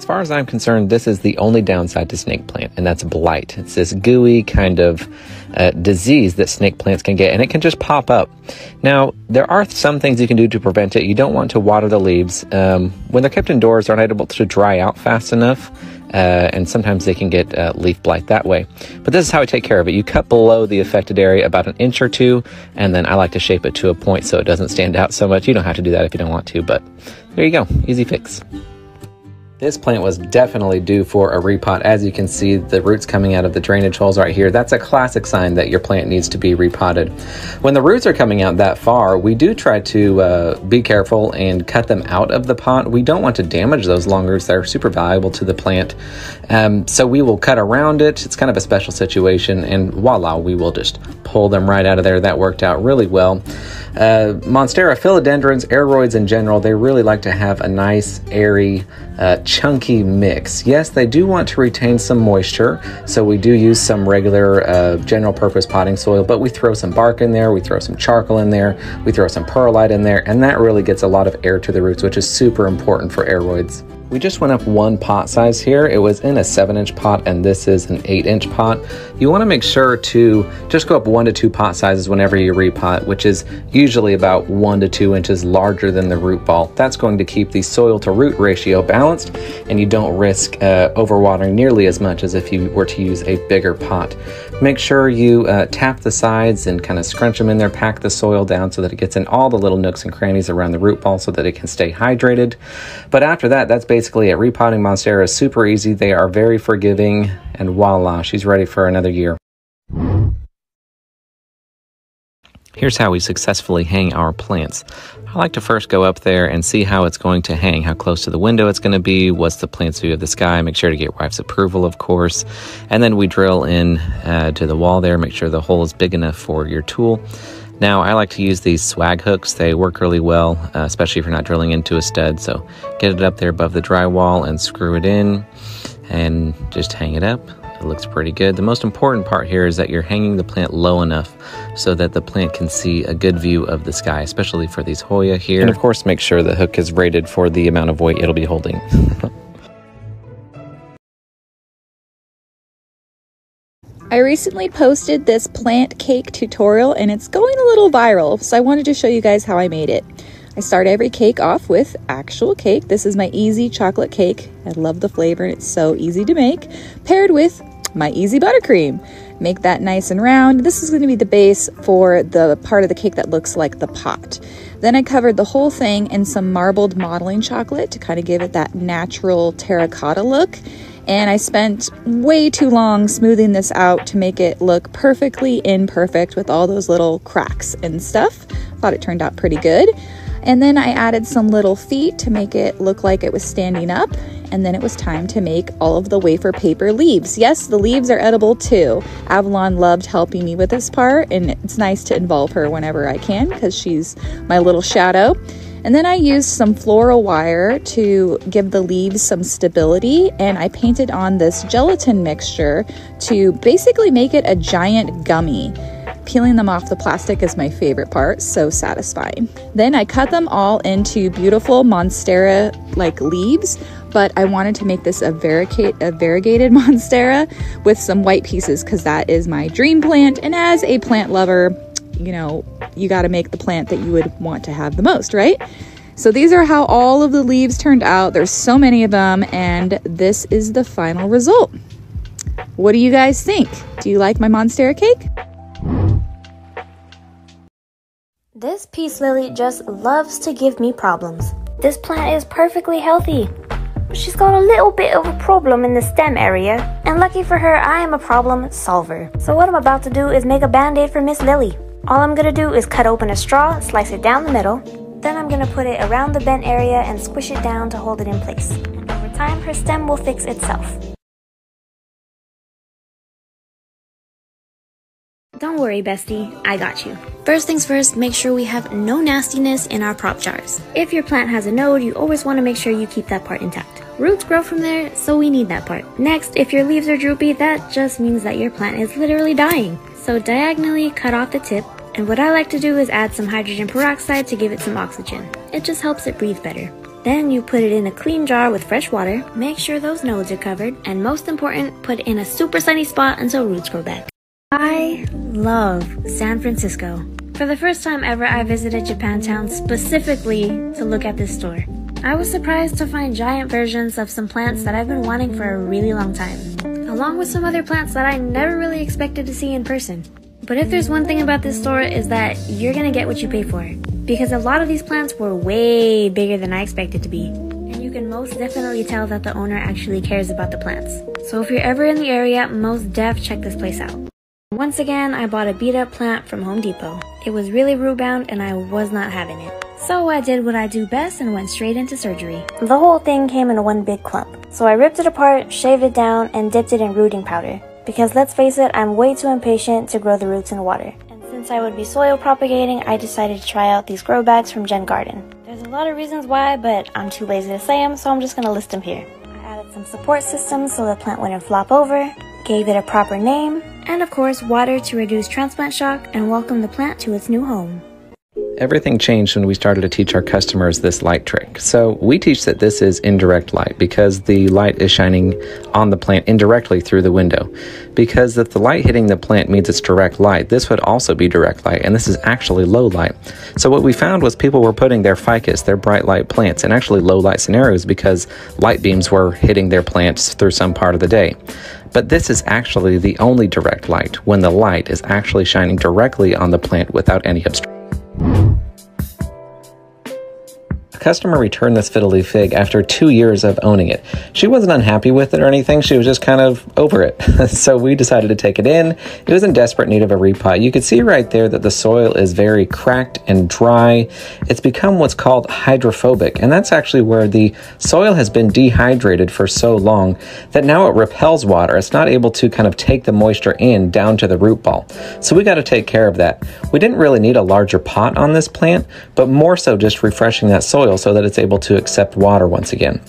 As far as I'm concerned, this is the only downside to snake plant, and that's blight. It's this gooey kind of disease that snake plants can get, and it can just pop up. Now, there are some things you can do to prevent it. You don't want to water the leaves. When they're kept indoors, they're not able to dry out fast enough, and sometimes they can get leaf blight that way. But this is how I take care of it. You cut below the affected area about 1 inch or 2, and then I like to shape it to a point so it doesn't stand out so much. You don't have to do that if you don't want to, but there you go. Easy fix. This plant was definitely due for a repot. As you can see, the roots coming out of the drainage holes right here, that's a classic sign that your plant needs to be repotted. When the roots are coming out that far, we do try to be careful and cut them out of the pot. We don't want to damage those long roots. They're super valuable to the plant. So we will cut around it. It's kind of a special situation, and voila, we will just pull them right out of there. That worked out really well. Monstera, philodendrons, aeroids in general, they really like to have a nice, airy, chunky mix. Yes, they do want to retain some moisture, so we do use some regular general purpose potting soil, but we throw some bark in there, we throw some charcoal in there, we throw some perlite in there, and that really gets a lot of air to the roots, which is super important for aeroids. We just went up 1 pot size here. It was in a 7-inch pot, and this is an 8-inch pot. You want to make sure to just go up 1 to 2 pot sizes whenever you repot, which is usually about 1 to 2 inches larger than the root ball. That's going to keep the soil to root ratio balanced, and you don't risk overwatering nearly as much as if you were to use a bigger pot. Make sure you tap the sides and kind of scrunch them in there, pack the soil down so that it gets in all the little nooks and crannies around the root ball so that it can stay hydrated. But after that, that's basically it. Repotting Monstera is super easy. They are very forgiving, and voila, she's ready for another year. Here's how we successfully hang our plants. I like to first go up there and see how it's going to hang, how close to the window it's going to be, what's the plant's view of the sky, make sure to get wife's approval, of course, and then we drill in to the wall there, make sure the hole is big enough for your tool. Now, I like to use these swag hooks. They work really well, especially if you're not drilling into a stud, so get it up there above the drywall and screw it in and just hang it up. It looks pretty good. The most important part here is that you're hanging the plant low enough so that the plant can see a good view of the sky, especially for these Hoya here. And of course, make sure the hook is rated for the amount of weight it'll be holding. I recently posted this plant cake tutorial and it's going a little viral, so I wanted to show you guys how I made it. I start every cake off with actual cake. This is my easy chocolate cake. I love the flavor and it's so easy to make, paired with my easy buttercream. Make that nice and round. This is going to be the base for the part of the cake that looks like the pot. Then I covered the whole thing in some marbled modeling chocolate to kind of give it that natural terracotta look. And I spent way too long smoothing this out to make it look perfectly imperfect with all those little cracks and stuff. Thought it turned out pretty good. And then I added some little feet to make it look like it was standing up. And then it was time to make all of the wafer paper leaves. Yes, the leaves are edible too. Avalon loved helping me with this part, and it's nice to involve her whenever I can because she's my little shadow. And then I used some floral wire to give the leaves some stability, and I painted on this gelatin mixture to basically make it a giant gummy. Peeling them off the plastic is my favorite part, so satisfying. Then I cut them all into beautiful Monstera-like leaves, but I wanted to make this a variegated Monstera with some white pieces because that is my dream plant, and as a plant lover, you know, you got to make the plant that you would want to have the most, right? So these are how all of the leaves turned out. There's so many of them, and this is the final result. What do you guys think? Do you like my Monstera cake? This peace lily just loves to give me problems. This plant is perfectly healthy, but she's got a little bit of a problem in the stem area, and lucky for her, I am a problem solver. So what I'm about to do is make a band-aid for Miss Lily. All I'm gonna do is cut open a straw, slice it down the middle, then I'm gonna put it around the bent area and squish it down to hold it in place. And over time, her stem will fix itself. Don't worry, bestie, I got you. First things first, make sure we have no nastiness in our prop jars. If your plant has a node, you always want to make sure you keep that part intact. Roots grow from there, so we need that part. Next, if your leaves are droopy, that just means that your plant is literally dying. So diagonally cut off the tip, and what I like to do is add some hydrogen peroxide to give it some oxygen. It just helps it breathe better. Then you put it in a clean jar with fresh water, make sure those nodes are covered, and most important, put it in a super sunny spot until roots grow back. I love San Francisco. For the first time ever, I visited Japantown specifically to look at this store. I was surprised to find giant versions of some plants that I've been wanting for a really long time, along with some other plants that I never really expected to see in person. But if there's one thing about this store is that you're gonna get what you pay for, because a lot of these plants were way bigger than I expected to be. And you can most definitely tell that the owner actually cares about the plants. So if you're ever in the area, most def check this place out. Once again, I bought a beat up plant from Home Depot. It was really root bound and I was not having it. So I did what I do best and went straight into surgery. The whole thing came in one big clump. So I ripped it apart, shaved it down, and dipped it in rooting powder. Because let's face it, I'm way too impatient to grow the roots in water. And since I would be soil propagating, I decided to try out these grow bags from Jen Garden. There's a lot of reasons why, but I'm too lazy to say them, so I'm just gonna list them here. I added some support systems so the plant wouldn't flop over, gave it a proper name, and of course water to reduce transplant shock and welcome the plant to its new home. Everything changed when we started to teach our customers this light trick. So we teach that this is indirect light because the light is shining on the plant indirectly through the window. Because if the light hitting the plant means it's direct light, this would also be direct light, and this is actually low light. So what we found was people were putting their ficus, their bright light plants, in actually low light scenarios because light beams were hitting their plants through some part of the day. But this is actually the only direct light when the light is actually shining directly on the plant without any obstruction. A customer returned this fiddle leaf fig after 2 years of owning it. She wasn't unhappy with it or anything, she was just kind of over it. So we decided to take it in. It was in desperate need of a repot. You could see right there that the soil is very cracked and dry. It's become what's called hydrophobic, and that's actually where the soil has been dehydrated for so long that now it repels water. It's not able to kind of take the moisture in down to the root ball. So we got to take care of that. We didn't really need a larger pot on this plant, but more so just refreshing that soil so that it's able to accept water once again.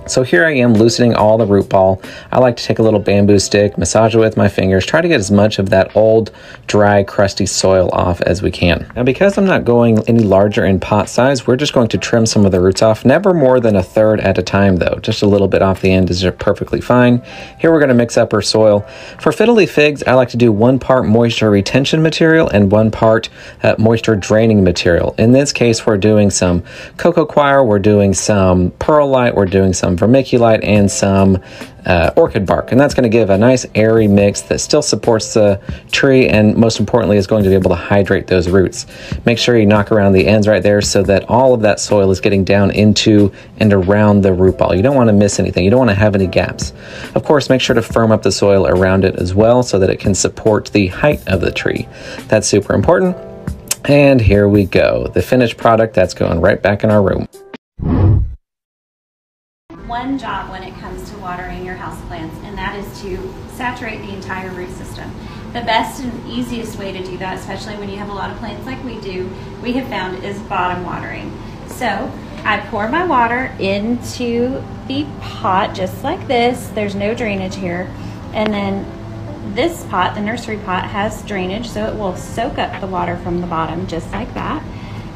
So here I am loosening all the root ball. I like to take a little bamboo stick, massage it with my fingers, try to get as much of that old, dry, crusty soil off as we can. Now because I'm not going any larger in pot size, we're just going to trim some of the roots off, never more than 1/3 at a time though. Just a little bit off the end is perfectly fine. Here we're going to mix up our soil. For fiddle leaf figs, I like to do 1 part moisture retention material and 1 part moisture draining material. In this case, we're doing some cocoa coir, we're doing some perlite, we're doing some vermiculite, and some orchid bark, and that's going to give a nice airy mix that still supports the tree and most importantly is going to be able to hydrate those roots. Make sure you knock around the ends right there so that all of that soil is getting down into and around the root ball. You don't want to miss anything. You don't want to have any gaps. Of course, make sure to firm up the soil around it as well so that it can support the height of the tree. That's super important. And here we go. The finished product that's going right back in our room. One job when it comes to watering your houseplants, and that is to saturate the entire root system. The best and easiest way to do that, especially when you have a lot of plants like we do, we have found is bottom watering. So I pour my water into the pot just like this. There's no drainage here. And then this pot, the nursery pot, has drainage, so it will soak up the water from the bottom just like that.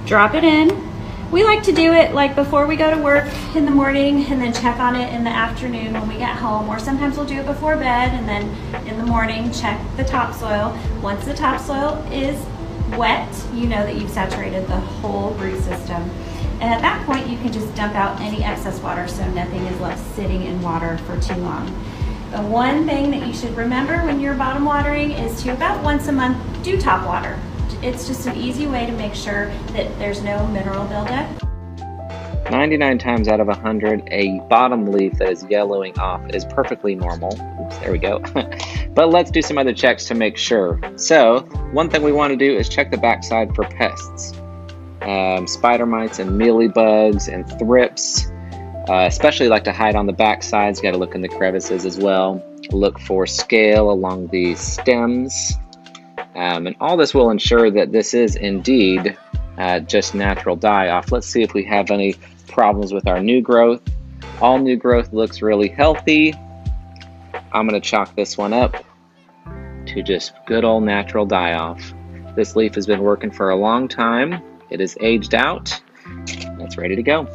Drop it in. We like to do it like before we go to work in the morning and then check on it in the afternoon when we get home, or sometimes we'll do it before bed and then in the morning check the topsoil. Once the topsoil is wet, you know that you've saturated the whole root system. And at that point you can just dump out any excess water so nothing is left sitting in water for too long. The one thing that you should remember when you're bottom watering is to about once a month do top water. It's just an easy way to make sure that there's no mineral buildup. 99 times out of 100, a bottom leaf that is yellowing off is perfectly normal. Oops, there we go. But let's do some other checks to make sure. So, one thing we want to do is check the backside for pests. Spider mites and mealybugs and thrips. Especially like to hide on the back sides. Got to look in the crevices as well. Look for scale along the stems. And all this will ensure that this is indeed just natural die-off. Let's see if we have any problems with our new growth. All new growth looks really healthy. I'm going to chalk this one up to just good old natural die-off. This leaf has been working for a long time. It is aged out. It's ready to go.